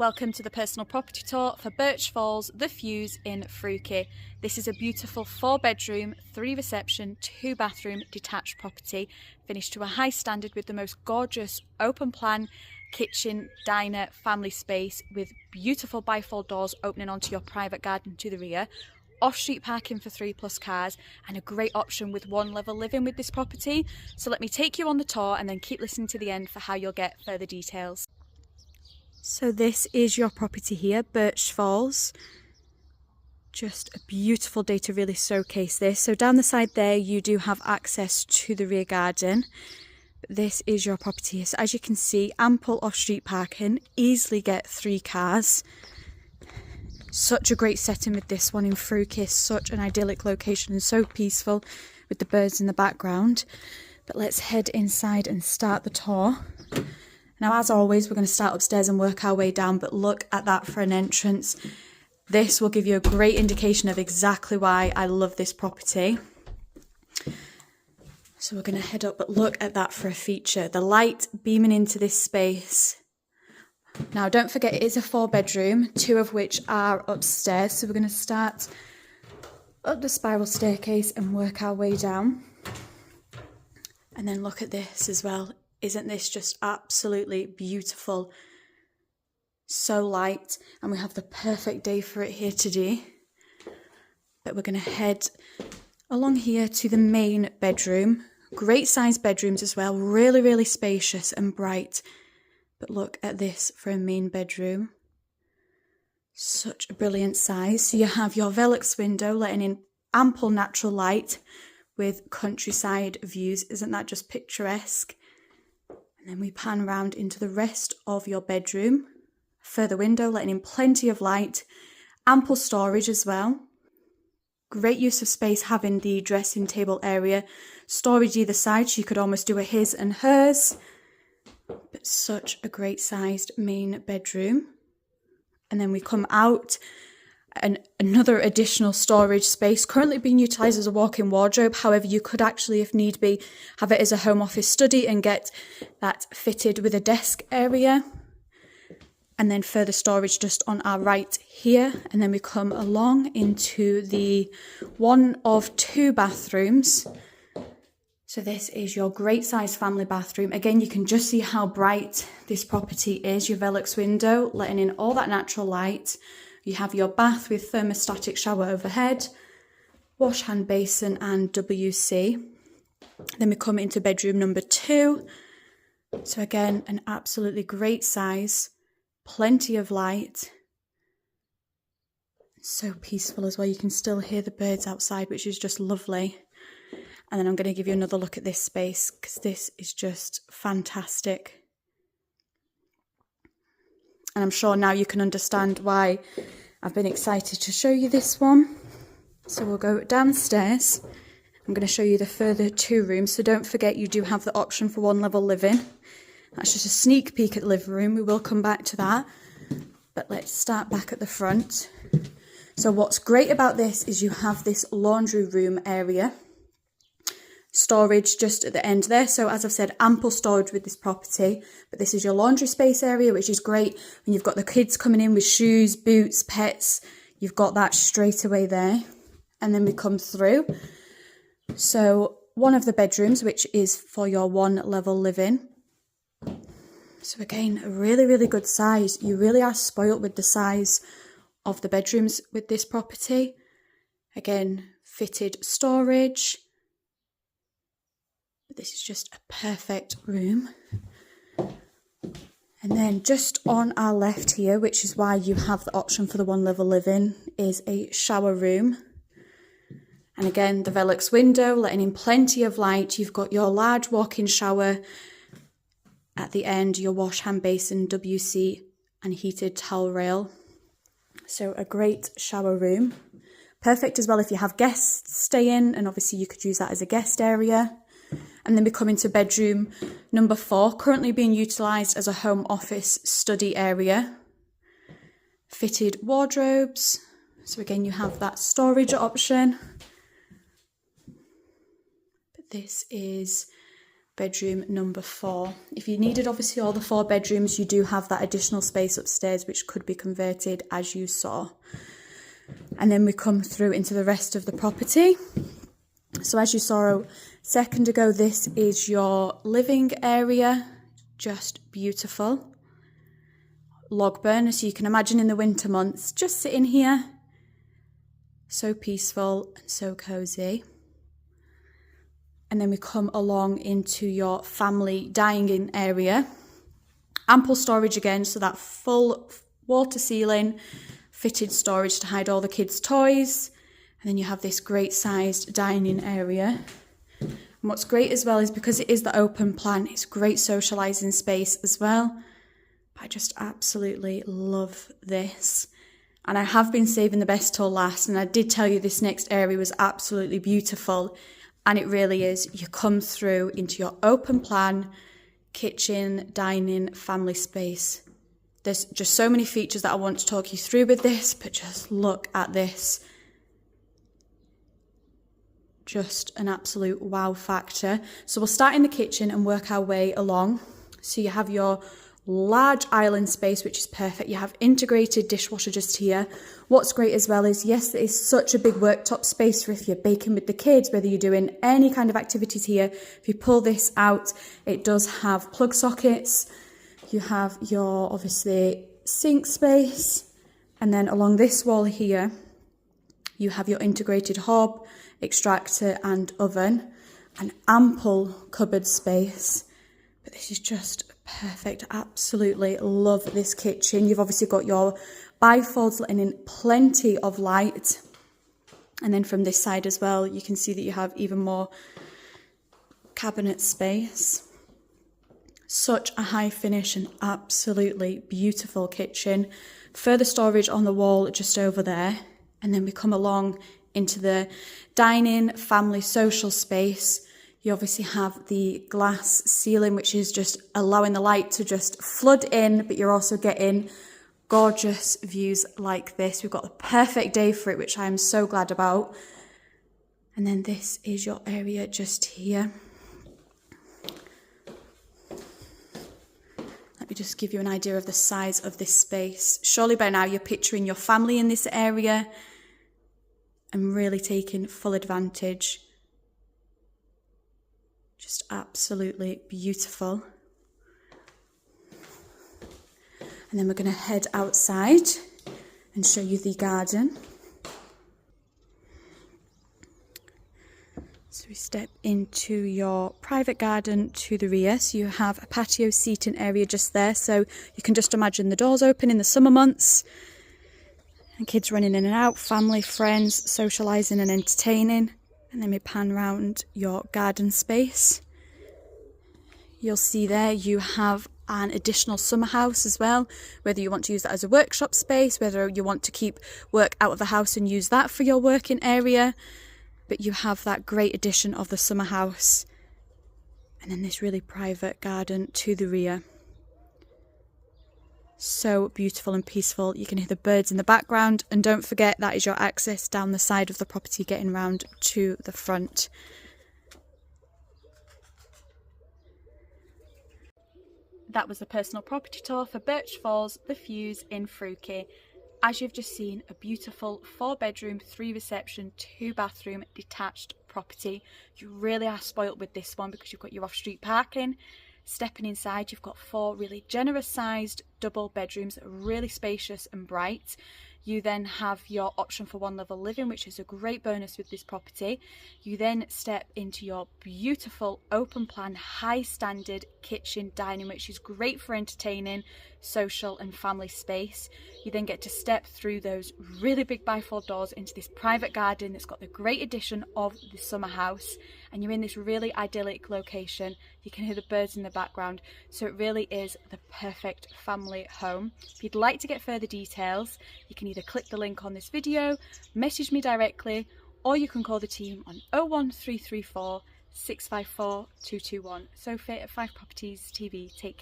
Welcome to the personal property tour for Birch Falls, the Feus in Freuchie. This is a beautiful 4-bedroom, 3-reception, 2-bathroom detached property, finished to a high standard with the most gorgeous open plan kitchen, diner, family space with beautiful bifold doors opening onto your private garden to the rear, off-street parking for 3+ cars, and a great option with 1-level living with this property. So let me take you on the tour and then keep listening to the end for how you'll get further details. So this is your property here, Birch Falls. Just a beautiful day to really showcase this. So down the side there you do have access to the rear garden. But this is your property here. So as you can see, ample off-street parking, easily get 3 cars. Such a great setting with this one in Freuchie, such an idyllic location and so peaceful with the birds in the background. But let's head inside and start the tour. Now, as always, we're going to start upstairs and work our way down, but look at that for an entrance. This will give you a great indication of exactly why I love this property. So we're going to head up, but look at that for a feature. The light beaming into this space. Now, don't forget, it is a 4-bedroom, 2 of which are upstairs. So we're going to start up the spiral staircase and work our way down. And then look at this as well. Isn't this just absolutely beautiful? So light, and we have the perfect day for it here today. But we're going to head along here to the main bedroom. Great sized bedrooms as well, really spacious and bright. But look at this for a main bedroom. Such a brilliant size. So you have your Velux window letting in ample natural light with countryside views. Isn't that just picturesque? And then we pan round into the rest of your bedroom. Further window letting in plenty of light, ample storage as well. Great use of space having the dressing table area, storage either side, so you could almost do a his and hers. But such a great sized main bedroom. And then we come out and another additional storage space currently being utilised as a walk-in wardrobe. However, you could actually, if need be, have it as a home office study and get that fitted with a desk area. And then further storage just on our right here. And then we come along into the 1 of 2 bathrooms. So this is your great size family bathroom. Again, you can just see how bright this property is. Your Velux window letting in all that natural light. You have your bath with thermostatic shower overhead, wash hand basin and WC. Then we come into bedroom number 2. So again, an absolutely great size, plenty of light. So peaceful as well. You can still hear the birds outside, which is just lovely. And then I'm going to give you another look at this space because this is just fantastic. And I'm sure now you can understand why I've been excited to show you this one. So we'll go downstairs. I'm going to show you the further 2 rooms. So don't forget you do have the option for 1-level living. That's just a sneak peek at the living room. We will come back to that. But let's start back at the front. So what's great about this is you have this laundry room area. Storage just at the end there. So as I've said, ample storage with this property. But this is your laundry space area, which is great when you've got the kids coming in with shoes, boots, pets. You've got that straight away there. And then we come through. So one of the bedrooms, which is for your 1-level living. So again, a really good size. You really are spoilt with the size of the bedrooms with this property. Again, fitted storage. This is just a perfect room. And then just on our left here, which is why you have the option for the 1-level living, is a shower room. And again, the Velux window letting in plenty of light. You've got your large walk-in shower. At the end, your wash hand basin, WC and heated towel rail. So a great shower room. Perfect as well if you have guests stay in, and obviously you could use that as a guest area. And then we come into bedroom number 4, currently being utilised as a home office study area. Fitted wardrobes. So again, you have that storage option. But this is bedroom number 4. If you needed obviously all the 4 bedrooms, you do have that additional space upstairs which could be converted as you saw. And then we come through into the rest of the property. So as you saw a second ago, this is your living area, just beautiful. Log burner, so you can imagine in the winter months, just sitting here, so peaceful and so cozy. And then we come along into your family dining area. Ample storage again, so that full wall to ceiling, fitted storage to hide all the kids' toys. And then you have this great sized dining area. And what's great as well is because it is the open plan, it's great socialising space as well. But I just absolutely love this. And I have been saving the best till last, and I did tell you this next area was absolutely beautiful. And it really is. You come through into your open plan, kitchen, dining, family space. There's just so many features that I want to talk you through with this, but just look at this. Just an absolute wow factor. So we'll start in the kitchen and work our way along. So you have your large island space, which is perfect. You have integrated dishwasher just here. What's great as well is, yes, there is such a big worktop space for if you're baking with the kids, whether you're doing any kind of activities here. If you pull this out, it does have plug sockets. You have your, obviously, sink space. And then along this wall here, you have your integrated hob, extractor and oven, and ample cupboard space. But this is just perfect. Absolutely love this kitchen. You've obviously got your bifolds letting in plenty of light. And then from this side as well, you can see that you have even more cabinet space. Such a high finish and absolutely beautiful kitchen. Further storage on the wall just over there. And then we come along into the dining, family, social space. You obviously have the glass ceiling, which is just allowing the light to just flood in, but you're also getting gorgeous views like this. We've got the perfect day for it, which I'm so glad about. And then this is your area just here. Let me just give you an idea of the size of this space. Surely by now you're picturing your family in this area and really taking full advantage. Just absolutely beautiful. And then we're going to head outside and show you the garden. So we step into your private garden to the rear. So you have a patio seating area just there. So you can just imagine the doors open in the summer months. And kids running in and out, family, friends, socialising and entertaining. And then we pan round your garden space. You'll see there you have an additional summer house as well, whether you want to use that as a workshop space, whether you want to keep work out of the house and use that for your working area. But you have that great addition of the summer house. And then this really private garden to the rear. So beautiful and peaceful. You can hear the birds in the background, and don't forget that is your access down the side of the property getting round to the front. That was the personal property tour for Birch Falls, the Feus in Freuchie. As you've just seen, a beautiful 4-bedroom, 3-reception, 2-bathroom detached property. You really are spoilt with this one because you've got your off-street parking. Stepping inside, you've got 4 really generous sized double bedrooms, really spacious and bright. You then have your option for 1-level living, which is a great bonus with this property. You then step into your beautiful open plan, high standard kitchen dining, which is great for entertaining, social and family space. You then get to step through those really big bifold doors into this private garden that's got the great addition of the summer house, and you're in this really idyllic location. You can hear the birds in the background, so it really is the perfect family home. If you'd like to get further details, you can either click the link on this video, message me directly, or you can call the team on 01334 654 221. Sophie at 5 Properties TV, take care.